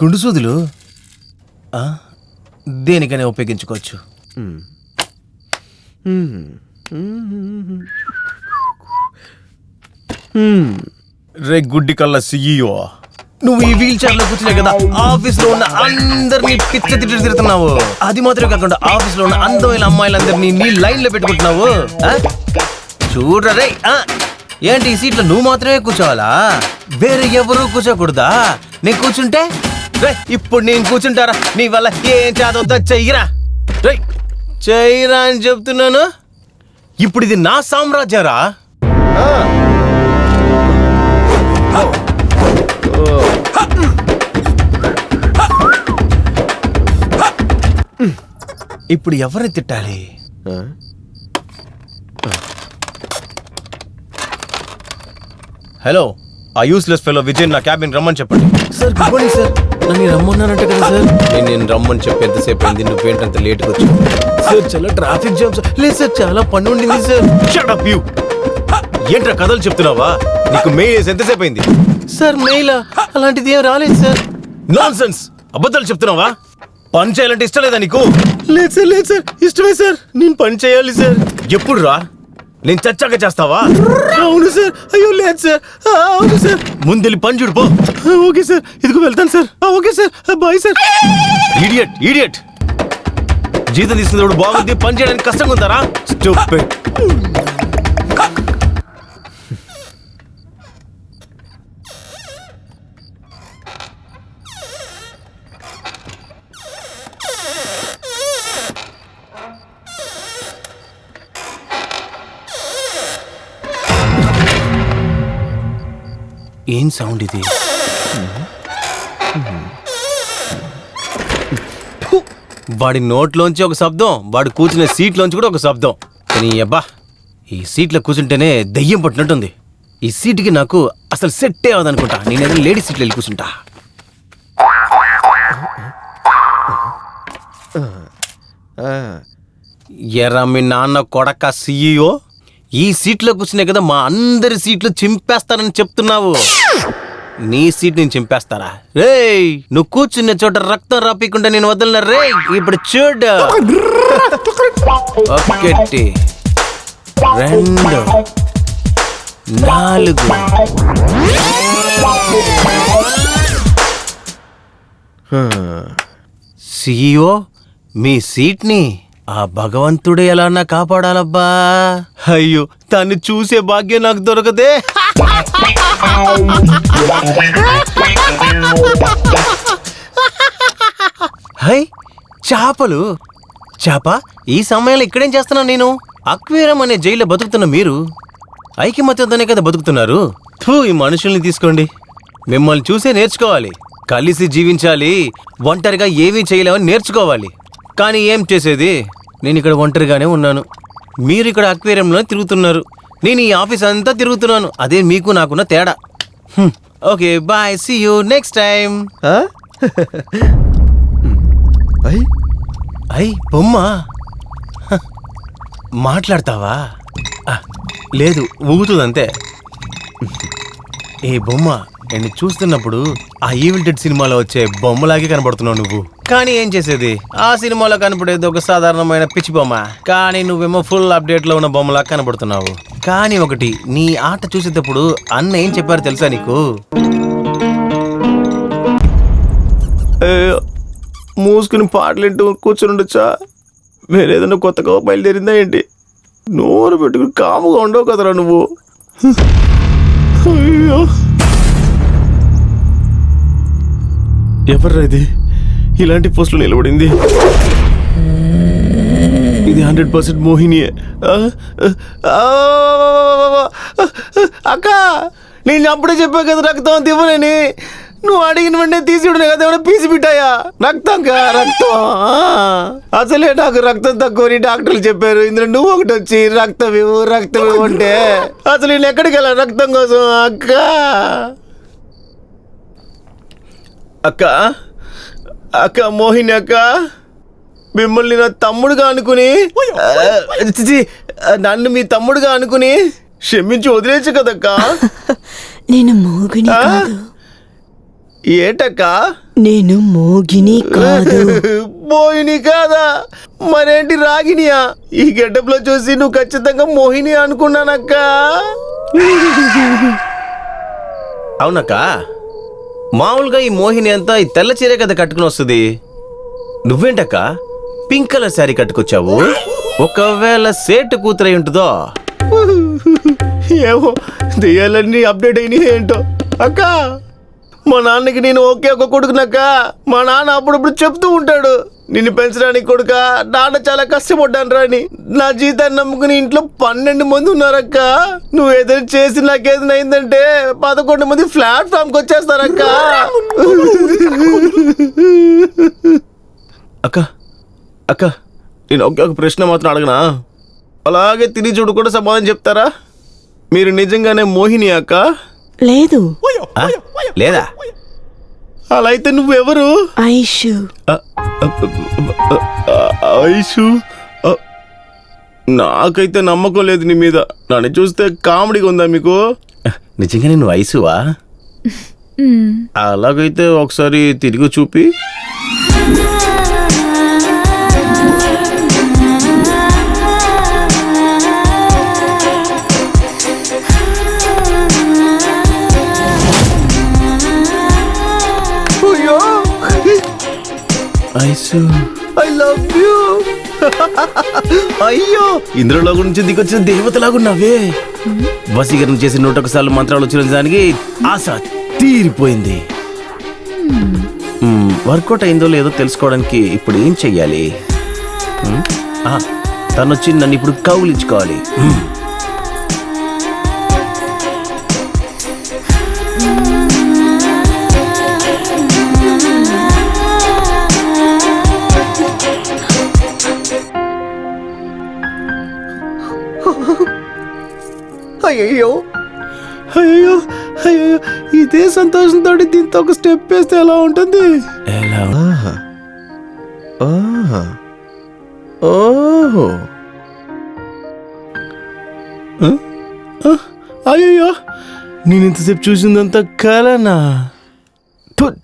గుండు సూదులు దేనికైనా ఉపయోగించుకోవచ్చు. రే గుడ్డి కళ్ళ సిఇఓ, నువ్వు ఈ వీల్ చైర్ లో కూర్చునే కదా ఆఫీస్ లో ఉన్న అందరినీ పిచ్చ తిడుతున్నావు. అది మాత్రమే కాకుండా ఆఫీస్ లో ఉన్న అందమైన అమ్మాయిలందరినీ నీ లైన్ లో పెట్టుకుంటున్నావు. చూడరే, ఏంటి ఈ సీట్లో నువ్వు మాత్రమే కూర్చోవాలా? వేరే ఎవరు కూర్చోకూడదా? నేను కూర్చుంటే ఇప్పుడు నేను కూర్చుంటారా? నీ వల్ల ఏం చదవద్దా? చెయ్యరా రే, చెయ్యరా అని చెప్తున్నాను. ఇప్పుడు ఇది నా సామ్రాజ్యరా. ఇప్పుడు ఎవరిని తిట్టాలి? హలో, ఆ యూస్లెస్ ఫెలో విజయ్ నా క్యాబిన్ రమ్మని చెప్పండి. Sir good morning sir. నన్ను రమ్మన్నానంటే కదా సార్. నేను రమ్మని చెప్పి ఎంతసేపు అయింది, నువ్వేంటంత లేట్గా వచ్చావు? సార్ చాలా ట్రాఫిక్ జామ్ సార్. లేదు సార్, చాలా పని ఉండింది సార్. Shut up you. ఏంట్రా కథలు చెప్తున్నావా? నీకు మెయిల్ వేసి ఎంతసేపు అయింది? సార్ మెయిల్ అలాంటిది ఏం రాలేదు సార్. నాన్సెన్స్, అబద్ధాలు చెప్తున్నావా? పని చేయాలంటే ఇష్టం లేదా నీకు? లేదు సార్, లేదు సార్, ఇష్టమే సార్. నేను పని చేయాలి సార్. ఎప్పుడు రా? నేను చచ్చాక చేస్తావా? అవును సార్. అయ్యో లేదు సార్. అవును సార్. ముందెళ్ళి పని చూడు పో. ఓకే సార్, ఇదిగో వెళ్తాను sir. Okay sir, bye sir. Idiot idiot. జీతం తీసుకున్నప్పుడు బాగుంది, పని చేయడానికి కష్టంగా ఉందారా? స్టూపిడ్. ఏం సౌండ్ ఇది? వాడి నోట్లోంచి ఒక శబ్దం, వాడు కూర్చునే సీట్లోంచి కూడా ఒక శబ్దం. కానీ అబ్బా, ఈ సీట్లో కూర్చుంటేనే దయ్యం పట్టినట్టుంది. ఈ సీట్కి నాకు అసలు సెట్టే అవదనుకుంటా. నేను ఏదైనా లేడీ సీట్లో వెళ్ళి కూర్చుంటా. ఎరా మీ నాన్న కొడక సిఇఓ, ఈ సీట్లో కూర్చునే కదా మా అందరి సీట్లు చింపేస్తానని చెప్తున్నావు. నీ సీట్ నేను చింపేస్తారా? రేయ్, నువ్వు కూర్చున్న చోట రక్తం రాపీకుండా నేను వదలనా? రే ఇప్పుడు చూడు. 1 2 4. సిఇఓ, మీ సీట్ని ఆ భగవంతుడే ఎలా నా కాపాడాలబ్బా. అయ్యో, దాన్ని చూసే భాగ్యం నాకు దొరకదే. హై, చేపలు. చేప, ఈ సమయంలో ఇక్కడేం చేస్తున్నాను నేను? అక్వేరియం అనే జైల్లో బతుకుతున్న మీరు ఐకమత్యంతోనే కదా బతుకుతున్నారు. ఈ మనుషుల్ని తీసుకోండి. మిమ్మల్ని చూసే నేర్చుకోవాలి. కలిసి జీవించాలి, ఒంటరిగా ఏమీ చేయలేమని నేర్చుకోవాలి. కానీ ఏం చేసేది, నేను ఇక్కడ ఒంటరిగానే ఉన్నాను. మీరు ఇక్కడ అక్వేరియంలో తిరుగుతున్నారు, నేను ఈ ఆఫీస్ అంతా తిరుగుతున్నాను. అదే మీకు నాకున్న తేడా. Okay bye, see you next time. అయ్ బొమ్మ మాట్లాడతావా? లేదు, ఊగుతుందంతే. ఏ బొమ్మ, నేను చూస్తున్నప్పుడు ఆ ఈవిల్ డెడ్ సినిమాలో వచ్చే బొమ్మలాగే కనబడుతున్నావు నువ్వు. కానీ ఏం చేసేది, ఆ సినిమాలో కనపడేది ఒక సాధారణమైన పిచ్చి బొమ్మ. కానీ నువ్వేమో ఫుల్ అప్డేట్ లో ఉన్న బొమ్మలా కనబడుతున్నావు. కానీ ఒకటి, నీ ఆట చూసేటప్పుడు అన్న ఏం చెప్పారు తెలుసా నీకు? మూసుకుని పాటలింటూ కూర్చొని ఉండొచ్చా? వేరేదన్నా కొత్తగా బయలుదేరిందా ఏంటి? నోరు పెట్టుకుని కాముగా ఉండవు కదరా నువ్వు. అయ్యో, ఎవర్రా ఇది ఇలాంటి పోస్టులు నిలబడింది? ఇది 100% మోహినియే. అక్క, నేను అప్పుడే చెప్పా కదా రక్తం తివ్వనని. నువ్వు అడిగిన వెంటనే తీసి కదా, ఏమైనా పీసి పెట్టాయా? రక్తం రక్తం. అసలే నాకు రక్తం తక్కువని డాక్టర్లు చెప్పారు. ఇందులో నువ్వు ఒకటి వచ్చి రక్తం ఇవ్వు అంటే అసలు నేను ఎక్కడికి వెళ్ళా రక్తం కోసం? అక్క అక్క అక్క మోహిని అక్క, మిమ్మల్ని నా తమ్ముడుగా అనుకుని, నన్ను మీ తమ్ముడుగా అనుకుని క్షమించి వదిలేచ్చు కదక్క. నేను మోహిని కాదు. ఏటక్క? నేను మోగిని కాదు. మోహిని కాదా? మరేంటి రాగినియా? ఈ గెటప్ లో చూసి నువ్వు ఖచ్చితంగా మోహిని అనుకున్నానక్క. అవునక్క, మామూలుగా ఈ మోహిని అంతా ఈ తెల్ల చీరే కదా కట్టుకుని వస్తుంది. నువ్వేంటక్క పింక్ కలర్ శారీ కట్టుకొచ్చావు? ఒకవేళ సేటు కూతురై ఉంటుందో? ఏమో, దెయ్యాలన్నీ అప్డేట్ అయినాయి ఏంటో. అక్క, మా నాన్నకి నేను ఒకే ఒక కొడుకునక్క. మా నాన్న అప్పుడప్పుడు చెప్తూ ఉంటాడు, నిన్ను పెంచడానికి కొడుక నాన్న చాలా కష్టపడ్డాను రాని. నా జీతాన్ని నమ్ముకుని ఇంట్లో 12 మంది ఉన్నారక్క. నువ్వు ఏదైనా చేసి నాకేదైనా అయిందంటే 11 మంది ప్లాట్ఫామ్కి వచ్చేస్తారక్క. అక్క అక్క, నేను ఒకే ఒక ప్రశ్న మాత్రం అడగనా? అలాగే తిరిగి చూడు కూడా సమాధానం చెప్తారా? మీరు నిజంగానే మోహిని అక్క? లేదు. లేదా? అలా అయితే నువ్వెవరు? ఐషు. ఐషు? నాకైతే నమ్మకం లేదు నీ మీద. నన్ను చూస్తే కామెడీగా ఉందా మీకు? నిజంగా నువ్వు ఐసువా? అలాగైతే ఒకసారి తిరిగి చూపి. Ice, I love you. అయ్యో, ఇంద్రలో గురించి దిగొచ్చిన దేవతలాగున్నావే. వశీకరణ చేసి 101 మంత్రాలు వచ్చిన దానికి ఆశ తీరిపోయింది. వర్కౌట్ అయిందో లేదో తెలుసుకోవడానికి ఇప్పుడు ఏం చెయ్యాలి? తనొచ్చి నన్ను ఇప్పుడు కౌలించుకోవాలి. అయ్యో అయ్యో అయ్యో, ఇదే సంతోషంతో దీంతో ఒక స్టెప్ వేస్తే ఎలా ఉంటుంది? ఎలా? అయ్యో, నేను ఇంతసేపు చూసిందంతా కలనా?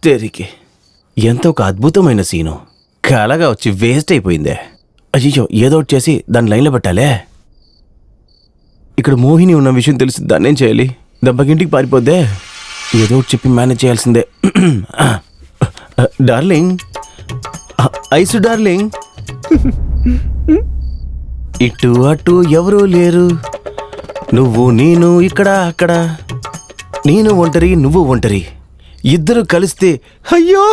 తేరికి ఎంత ఒక అద్భుతమైన సీను కలగా వచ్చి వేస్ట్ అయిపోయిందే. అయ్యో, ఏదో ఒకటి చేసి దాన్ని లైన్లో పెట్టాలే. ఇక్కడ మోహిని ఉన్న విషయం తెలిసి దాన్నేం చేయాలి? దెబ్బకింటికి పారిపోద్దే. ఏదో ఒకటి చెప్పి మేనేజ్ చేయాల్సిందే. డార్లింగ్, ఐసు డార్లింగ్, ఇటు అటు ఎవరూ లేరు, నువ్వు నేను ఇక్కడ అక్కడ, నేను ఒంటరి నువ్వు ఒంటరి, ఇద్దరు కలిస్తే అయ్యో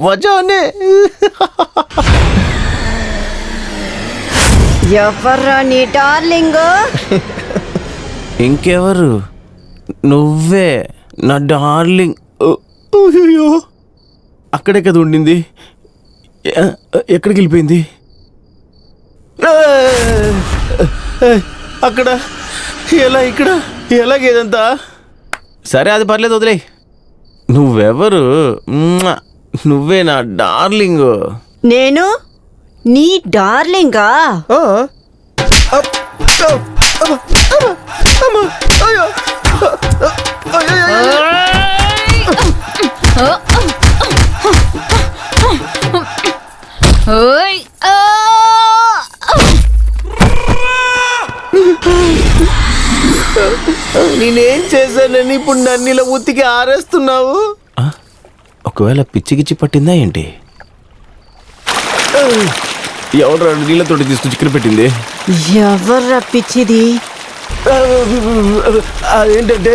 మజానే. ఎవర్రా నీ డార్లింగ్? ఇంకెవరు? నువ్వే నా డార్లింగ్. అయ్యో, అక్కడే కదా ఉండింది, ఎక్కడికి వెళ్ళిపోయింది? అక్కడ ఎలా, ఇక్కడ ఎలాగేదంతా? సరే, అది పర్లేదు, వదిలే. నువ్వెవరు? నువ్వే నా డార్లింగ్. నేను నీ డార్లింగా? నేనేం చేశానని ఇప్పుడు నన్ను ఇలా ఉత్తికి ఆరేస్తున్నావు? ఒకవేళ పిచ్చికిచ్చి పట్టిందా ఏంటి? ఎవరు నీళ్ళతో తీసుకొచ్చి చికెన్ పెట్టింది? ఎవర్రా పిచ్చిది? అదేంటంటే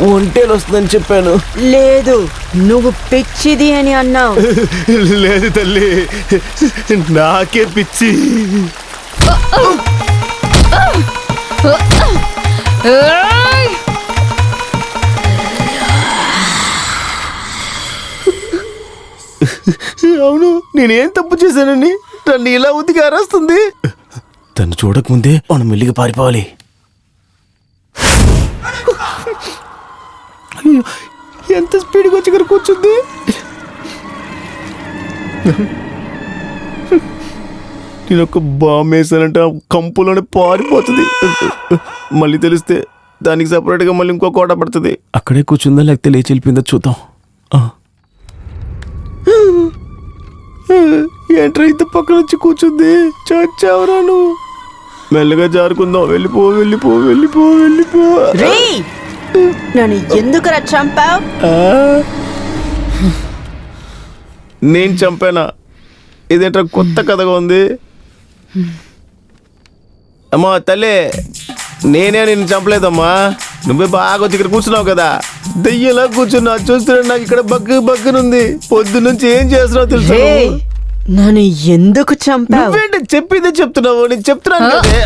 ఒంటేలు వస్తుందని చెప్పాను. లేదు, నువ్వు పిచ్చిది అని అన్నావు. లేదు తల్లి, నాకే పిచ్చి. అవును, నేనేం తప్పు చేశానని నన్ను ఇలా ఉతికి అరేస్తుంది? తను చూడకముందే మనం మెల్లిగా పారిపోవాలి. ఎంత స్పీడ్గా వచ్చి ఇక్కడ కూర్చుంది? నేను ఒక బాంబు వేసానంటే కంపులోనే పారిపోతుంది. మళ్ళీ తెలిస్తే దానికి సపరేట్గా మళ్ళీ ఇంకో కోట పడుతుంది. అక్కడే కూర్చుందా లేకపోతే లేచి వెళ్ళిపోయిందో చూద్దాం. ఏంట్రా ఇంత పక్కన వచ్చి కూర్చుంది? చచ్చావురా నువ్వు. మెల్లగా జారుకుందాం. వెళ్ళిపో వెళ్ళిపో వెళ్ళిపో వెళ్ళిపో. రే నన్ను ఎందుకురా చంపావు? నేను చంపానా? ఇదేంట్రా కొత్త కథగా ఉంది. అమ్మా తల్లి, నేనే నిన్ను చంపలేదమ్మా. నువ్వే బాగా వచ్చి ఇక్కడ కూర్చున్నావు కదా, దెయ్యలా కూర్చున్నా. చూస్తున్నా నాకు ఇక్కడ బగ్గునుంది. పొద్దు నుంచి ఏం చేస్తున్నావు తెలుసా? రే నన్ను ఎందుకు చంపావు? నువ్వేంటి చెప్పిందే చెప్తున్నావు? నేను చెప్తున్నాను కదే.